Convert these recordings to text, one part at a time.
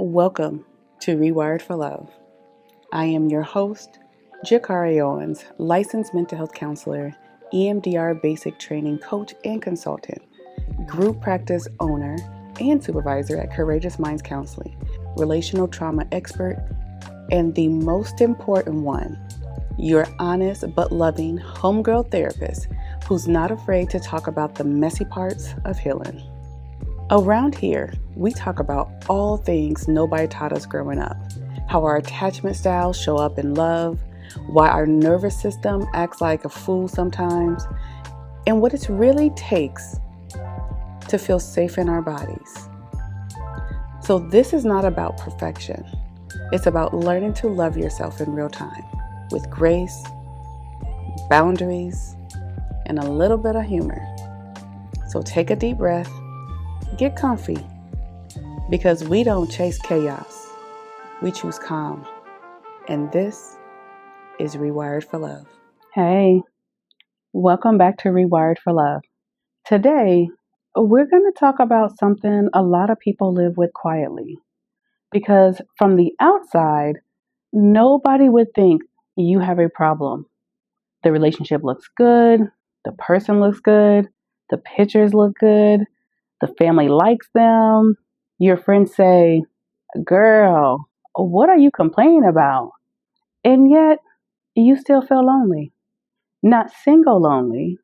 Welcome to Rewired for Love. I am your host, JaCarie Owens, licensed mental health counselor, EMDR basic training coach and consultant, group practice owner and supervisor at Courageous Minds Counseling, relational trauma expert, and the most important one, your honest but loving homegirl therapist who's not afraid to talk about the messy parts of healing. Around here, we talk about all things nobody taught us growing up, how our attachment styles show up in love, why our nervous system acts like a fool sometimes, and what it really takes to feel safe in our bodies. So this is not about perfection. It's about learning to love yourself in real time with grace, boundaries, and a little bit of humor. So take a deep breath. Get comfy, because we don't chase chaos, we choose calm. And this is Rewired for Love. Hey, welcome back to Rewired for Love. Today, we're going to talk about something a lot of people live with quietly, because from the outside, nobody would think you have a problem. The relationship looks good, the person looks good, the pictures look good, the family likes them. Your friends say, girl, what are you complaining about? And yet, you still feel lonely. Not single lonely.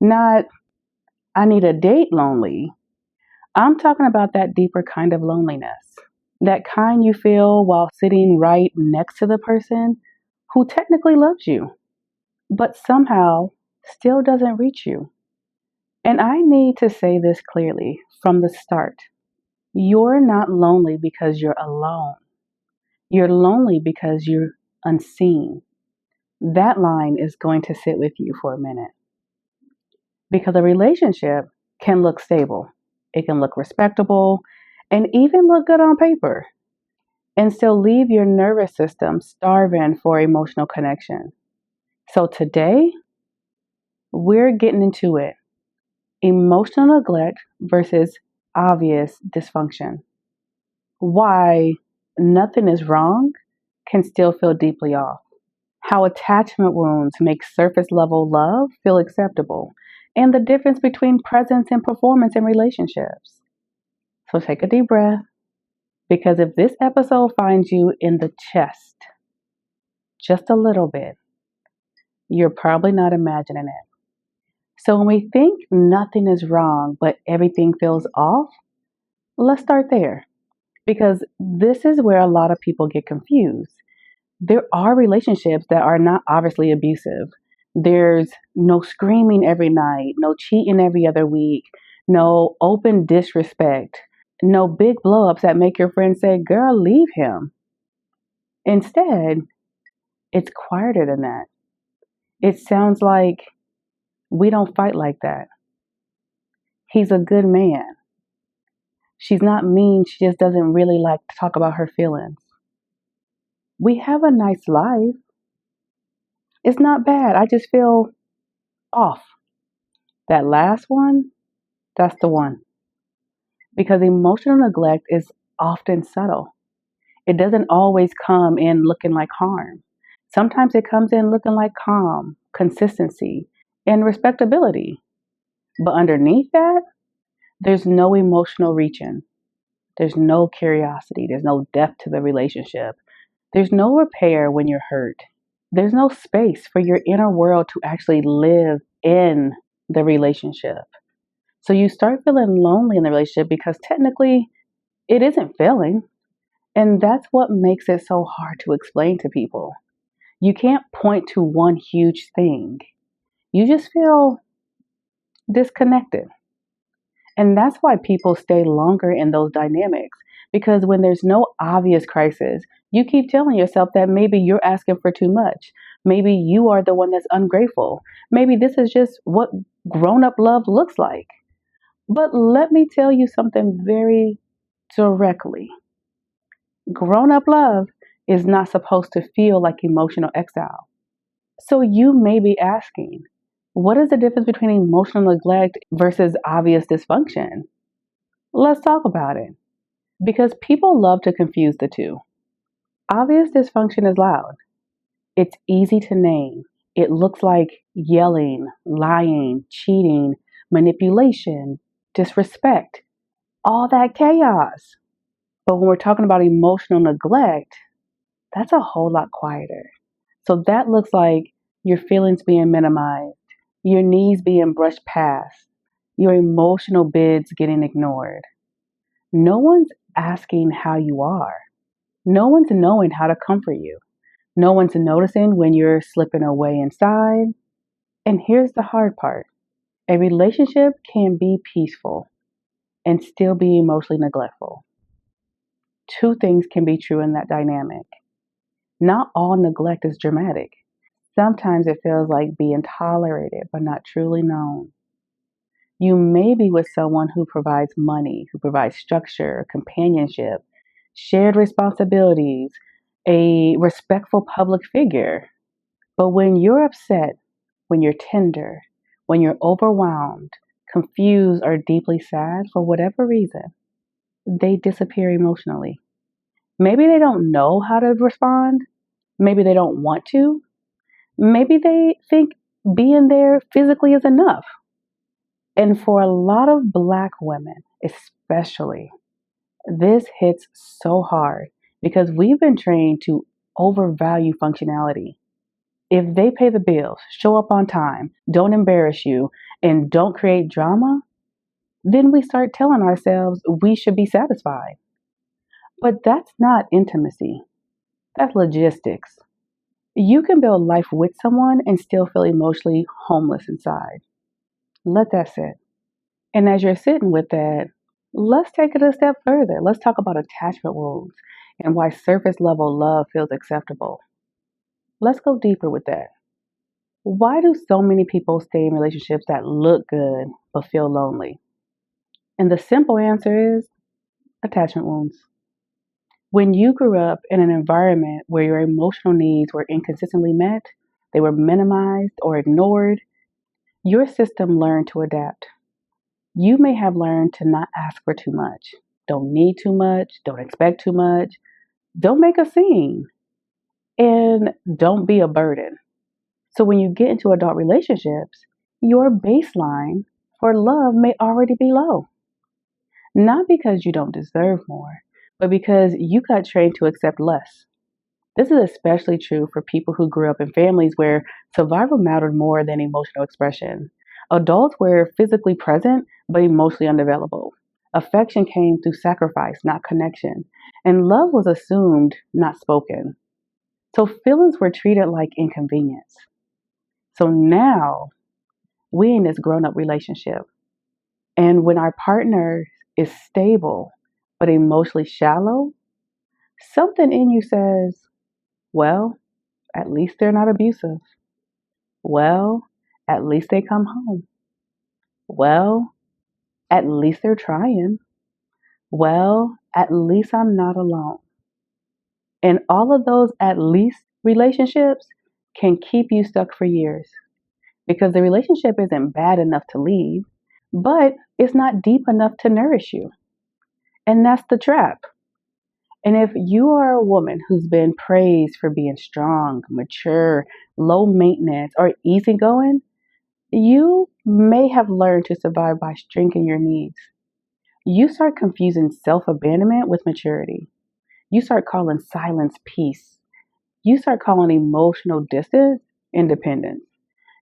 Not, I need a date lonely. I'm talking about that deeper kind of loneliness. That kind you feel while sitting right next to the person who technically loves you, but somehow still doesn't reach you. And I need to say this clearly from the start. You're not lonely because you're alone. You're lonely because you're unseen. That line is going to sit with you for a minute. Because a relationship can look stable. It can look respectable and even look good on paper and still leave your nervous system starving for emotional connection. So today, we're getting into it. Emotional neglect versus obvious dysfunction. Why nothing is wrong can still feel deeply off. How attachment wounds make surface level love feel acceptable. And the difference between presence and performance in relationships. So take a deep breath, because if this episode finds you in the chest just a little bit, you're probably not imagining it. So when we think nothing is wrong, but everything feels off, let's start there. Because this is where a lot of people get confused. There are relationships that are not obviously abusive. There's no screaming every night, no cheating every other week, no open disrespect, no big blow-ups that make your friends say, girl, leave him. Instead, it's quieter than that. It sounds like, we don't fight like that. He's a good man. She's not mean, she just doesn't really like to talk about her feelings. We have a nice life. It's not bad. I just feel off. That last one, that's the one. Because emotional neglect is often subtle. It doesn't always come in looking like harm. Sometimes it comes in looking like calm, consistency, and respectability. But underneath that, there's no emotional reaching. There's no curiosity. There's no depth to the relationship. There's no repair when you're hurt. There's no space for your inner world to actually live in the relationship. So you start feeling lonely in the relationship because technically it isn't failing. And that's what makes it so hard to explain to people. You can't point to one huge thing. You just feel disconnected. And that's why people stay longer in those dynamics. Because when there's no obvious crisis, you keep telling yourself that maybe you're asking for too much. Maybe you are the one that's ungrateful. Maybe this is just what grown-up love looks like. But let me tell you something very directly. Grown-up love is not supposed to feel like emotional exile. So you may be asking, what is the difference between emotional neglect versus obvious dysfunction? Let's talk about it. Because people love to confuse the two. Obvious dysfunction is loud. It's easy to name. It looks like yelling, lying, cheating, manipulation, disrespect, all that chaos. But when we're talking about emotional neglect, that's a whole lot quieter. So that looks like your feelings being minimized, your needs being brushed past, your emotional bids getting ignored. No one's asking how you are. No one's knowing how to comfort you. No one's noticing when you're slipping away inside. And here's the hard part: a relationship can be peaceful and still be emotionally neglectful. Two things can be true in that dynamic. Not all neglect is dramatic. Sometimes it feels like being tolerated but not truly known. You may be with someone who provides money, who provides structure, companionship, shared responsibilities, a respectful public figure. But when you're upset, when you're tender, when you're overwhelmed, confused, or deeply sad for whatever reason, they disappear emotionally. Maybe they don't know how to respond. Maybe they don't want to. Maybe they think being there physically is enough. And for a lot of Black women, especially, this hits so hard because we've been trained to overvalue functionality. If they pay the bills, show up on time, don't embarrass you, and don't create drama, then we start telling ourselves we should be satisfied. But that's not intimacy, that's logistics. You can build life with someone and still feel emotionally homeless inside. Let that sit. And as you're sitting with that, let's take it a step further. Let's talk about attachment wounds and why surface level love feels acceptable. Let's go deeper with that. Why do so many people stay in relationships that look good but feel lonely? And the simple answer is attachment wounds. When you grew up in an environment where your emotional needs were inconsistently met, they were minimized or ignored, your system learned to adapt. You may have learned to not ask for too much, don't need too much, don't expect too much, don't make a scene, and don't be a burden. So when you get into adult relationships, your baseline for love may already be low. Not because you don't deserve more, but because you got trained to accept less. This is especially true for people who grew up in families where survival mattered more than emotional expression. Adults were physically present but emotionally unavailable. Affection came through sacrifice, not connection. And love was assumed, not spoken. So feelings were treated like inconvenience. So now we in this grown up relationship. And when our partner is stable but emotionally shallow, something in you says, well, at least they're not abusive. Well, at least they come home. Well, at least they're trying. Well, at least I'm not alone. And all of those at least relationships can keep you stuck for years because the relationship isn't bad enough to leave, but it's not deep enough to nourish you. And that's the trap. And if you are a woman who's been praised for being strong, mature, low maintenance, or easygoing, you may have learned to survive by shrinking your needs. You start confusing self abandonment with maturity. You start calling silence peace. You start calling emotional distance independence.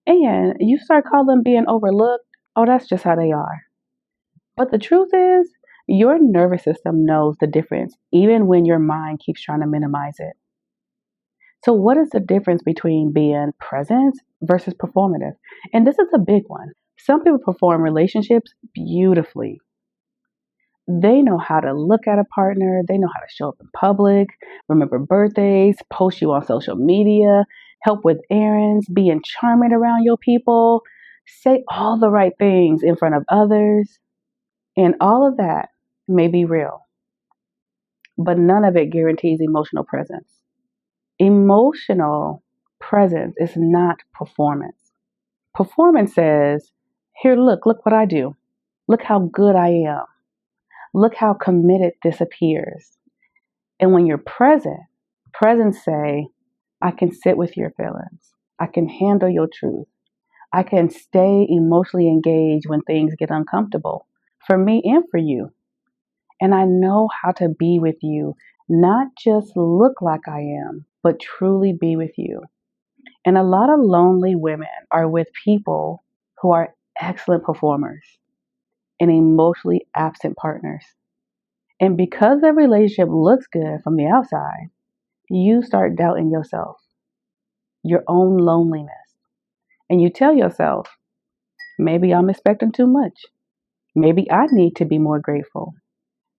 And you start calling being overlooked, oh, that's just how they are. But the truth is, your nervous system knows the difference, even when your mind keeps trying to minimize it. So, what is the difference between being present versus performative? And this is a big one. Some people perform relationships beautifully. They know how to look at a partner, they know how to show up in public, remember birthdays, post you on social media, help with errands, being charming around your people, say all the right things in front of others. And all of that may be real, but none of it guarantees emotional presence. Emotional presence is not performance. Performance says, here, look what I do. Look how good I am. Look how committed this appears. And when you're present say, I can sit with your feelings. I can handle your truth. I can stay emotionally engaged when things get uncomfortable for me and for you. And I know how to be with you, not just look like I am, but truly be with you. And a lot of lonely women are with people who are excellent performers and emotionally absent partners. And because the relationship looks good from the outside, you start doubting yourself, your own loneliness. And you tell yourself, maybe I'm expecting too much. Maybe I need to be more grateful.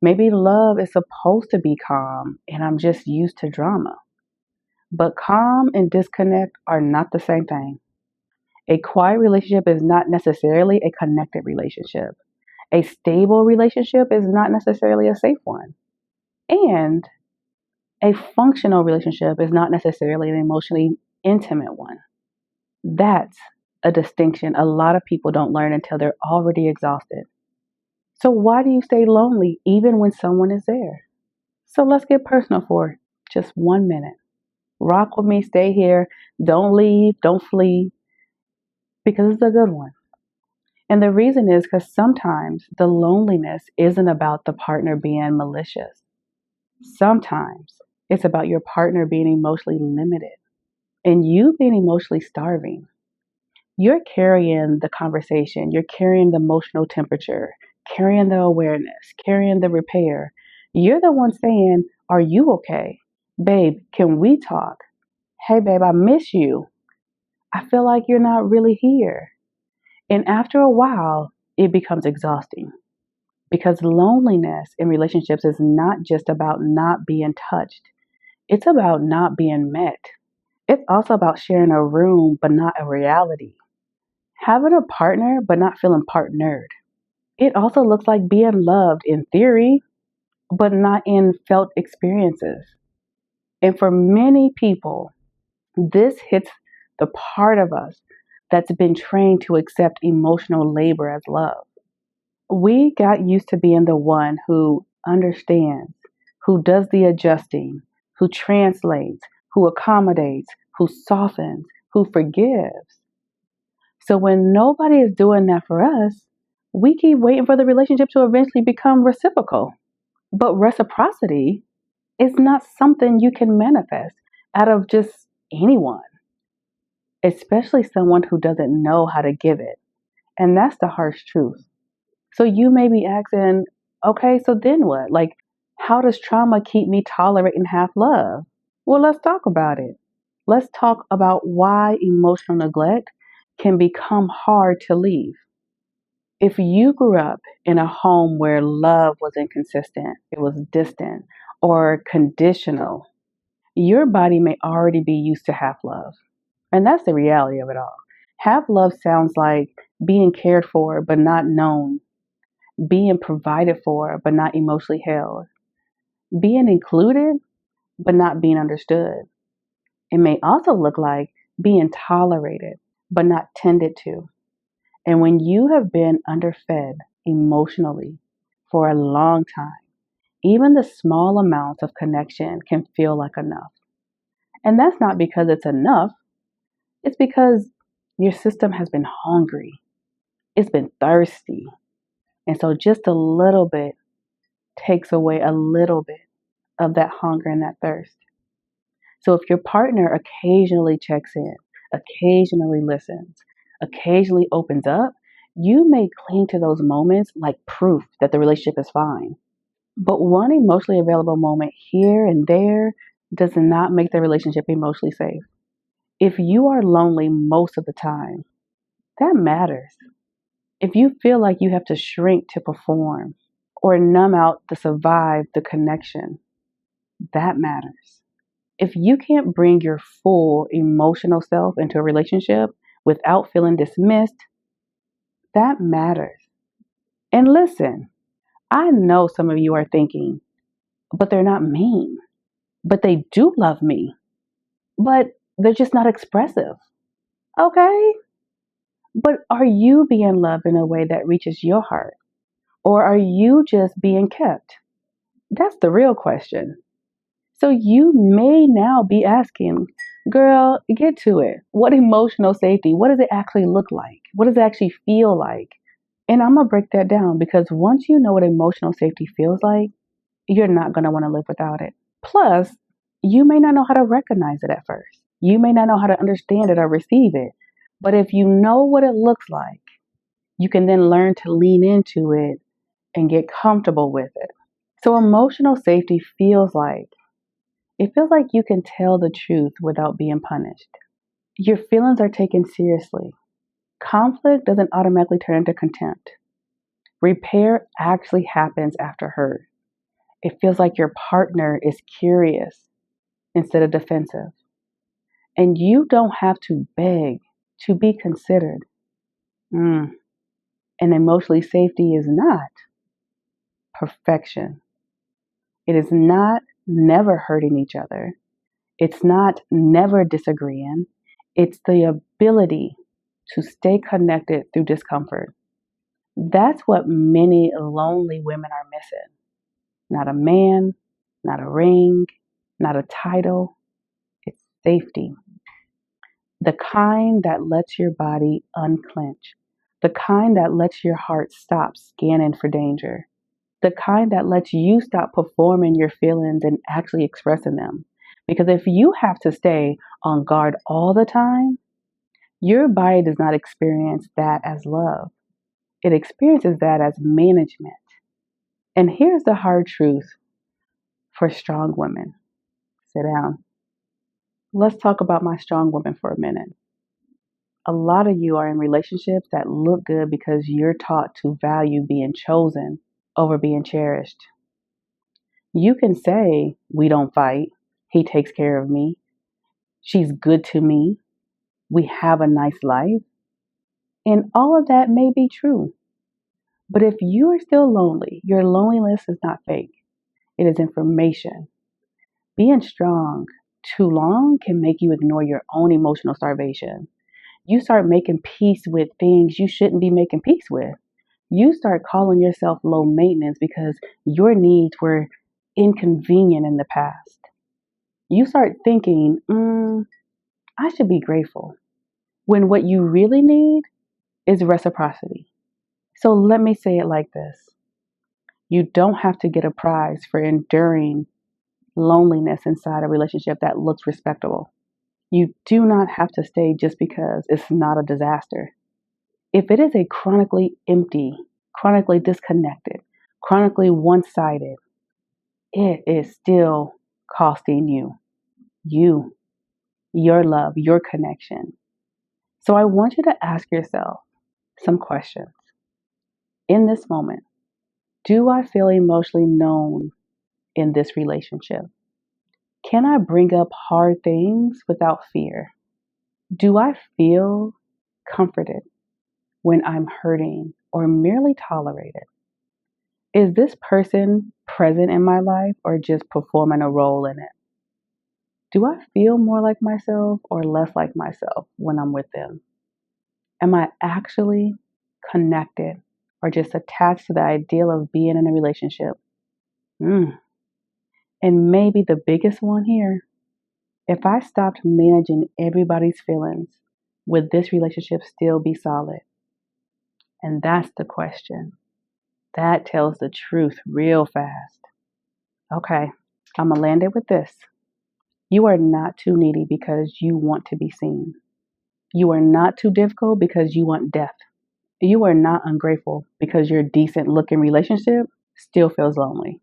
Maybe love is supposed to be calm and I'm just used to drama. But calm and disconnect are not the same thing. A quiet relationship is not necessarily a connected relationship. A stable relationship is not necessarily a safe one. And a functional relationship is not necessarily an emotionally intimate one. That's a distinction a lot of people don't learn until they're already exhausted. So why do you stay lonely even when someone is there? So let's get personal for just 1 minute. Rock with me, stay here, don't leave, don't flee, because it's a good one. And the reason is because sometimes the loneliness isn't about the partner being malicious. Sometimes it's about your partner being emotionally limited and you being emotionally starving. You're carrying the conversation, you're carrying the emotional temperature, carrying the awareness, carrying the repair. You're the one saying, are you okay? Babe, can we talk? Hey, babe, I miss you. I feel like you're not really here. And after a while, it becomes exhausting because loneliness in relationships is not just about not being touched, it's about not being met. It's also about sharing a room, but not a reality. Having a partner, but not feeling partnered. It also looks like being loved in theory, but not in felt experiences. And for many people, this hits the part of us that's been trained to accept emotional labor as love. We got used to being the one who understands, who does the adjusting, who translates, who accommodates, who softens, who forgives. So when nobody is doing that for us, we keep waiting for the relationship to eventually become reciprocal. But reciprocity is not something you can manifest out of just anyone, especially someone who doesn't know how to give it. And that's the harsh truth. So you may be asking, okay, so then what? Like, how does trauma keep me tolerating half love? Well, let's talk about it. Let's talk about why emotional neglect can become hard to leave. If you grew up in a home where love was inconsistent, it was distant or conditional, your body may already be used to half love. And that's the reality of it all. Half love sounds like being cared for but not known, being provided for but not emotionally held, being included but not being understood. It may also look like being tolerated but not tended to. And when you have been underfed emotionally for a long time, even the small amounts of connection can feel like enough. And that's not because it's enough, it's because your system has been hungry, it's been thirsty. And so just a little bit takes away a little bit of that hunger and that thirst. So if your partner occasionally checks in, occasionally listens, occasionally opens up, you may cling to those moments like proof that the relationship is fine. But one emotionally available moment here and there does not make the relationship emotionally safe. If you are lonely most of the time, that matters. If you feel like you have to shrink to perform or numb out to survive the connection, that matters. If you can't bring your full emotional self into a relationship without feeling dismissed, that matters. And listen, I know some of you are thinking, but they're not mean, but they do love me, but they're just not expressive. Okay, but are you being loved in a way that reaches your heart? Or are you just being kept? That's the real question. So you may now be asking, girl, get to it. What emotional safety? What does it actually look like? What does it actually feel like? And I'm going to break that down because once you know what emotional safety feels like, you're not going to want to live without it. Plus, you may not know how to recognize it at first. You may not know how to understand it or receive it. But if you know what it looks like, you can then learn to lean into it and get comfortable with it. So emotional safety feels like you can tell the truth without being punished. Your feelings are taken seriously. Conflict doesn't automatically turn into contempt. Repair actually happens after hurt. It feels like your partner is curious instead of defensive. And you don't have to beg to be considered. And emotionally safety is not perfection. It is not never hurting each other. It's not never disagreeing. It's the ability to stay connected through discomfort. That's what many lonely women are missing. Not a man, not a ring, not a title. It's safety. The kind that lets your body unclench. The kind that lets your heart stop scanning for danger. The kind that lets you stop performing your feelings and actually expressing them. Because if you have to stay on guard all the time, your body does not experience that as love. It experiences that as management. And here's the hard truth for strong women. Sit down. Let's talk about my strong women for a minute. A lot of you are in relationships that look good because you're taught to value being chosen over being cherished. You can say, we don't fight. He takes care of me. She's good to me. We have a nice life. And all of that may be true. But if you are still lonely, your loneliness is not fake. It is information. Being strong too long can make you ignore your own emotional starvation. You start making peace with things you shouldn't be making peace with. You start calling yourself low maintenance because your needs were inconvenient in the past. You start thinking, I should be grateful, when what you really need is reciprocity. So let me say it like this. You don't have to get a prize for enduring loneliness inside a relationship that looks respectable. You do not have to stay just because it's not a disaster. If it is a chronically empty, chronically disconnected, chronically one-sided, it is still costing you, your love, your connection. So I want you to ask yourself some questions. In this moment, do I feel emotionally known in this relationship? Can I bring up hard things without fear? Do I feel comforted when I'm hurting or merely tolerated? Is this person present in my life or just performing a role in it? Do I feel more like myself or less like myself when I'm with them? Am I actually connected or just attached to the ideal of being in a relationship? And maybe the biggest one here, if I stopped managing everybody's feelings, would this relationship still be solid? And that's the question. That tells the truth real fast. Okay, I'm going to land it with this. You are not too needy because you want to be seen. You are not too difficult because you want depth. You are not ungrateful because your decent looking relationship still feels lonely.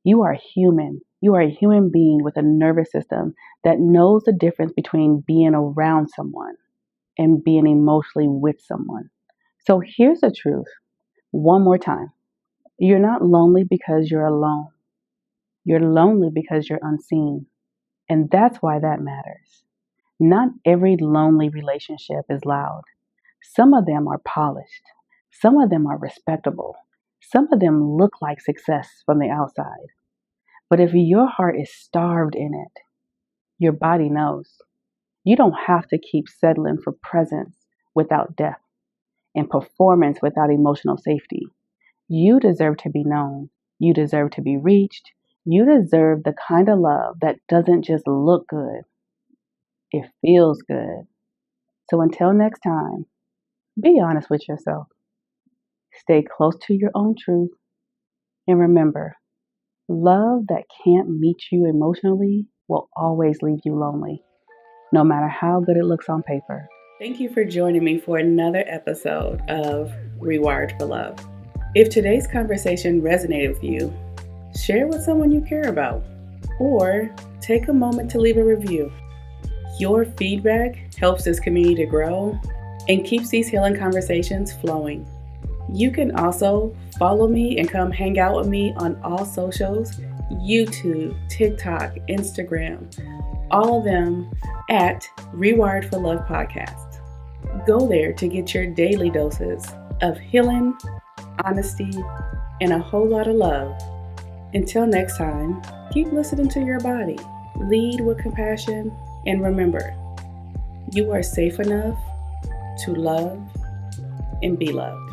You are human. You are a human being with a nervous system that knows the difference between being around someone and being emotionally with someone. So here's the truth. One more time. You're not lonely because you're alone. You're lonely because you're unseen. And that's why that matters. Not every lonely relationship is loud. Some of them are polished. Some of them are respectable. Some of them look like success from the outside. But if your heart is starved in it, your body knows. You don't have to keep settling for presence without depth and performance without emotional safety. You deserve to be known. You deserve to be reached. You deserve the kind of love that doesn't just look good, it feels good. So until next time, be honest with yourself. Stay close to your own truth. And remember, love that can't meet you emotionally will always leave you lonely, no matter how good it looks on paper. Thank you for joining me for another episode of Rewired for Love. If today's conversation resonated with you, share with someone you care about, or take a moment to leave a review. Your feedback helps this community to grow and keeps these healing conversations flowing. You can also follow me and come hang out with me on all socials, YouTube, TikTok, Instagram, all of them at Rewired for Love Podcast. Go there to get your daily doses of healing, honesty, and a whole lot of love. Until next time, keep listening to your body, lead with compassion, and remember, you are safe enough to love and be loved.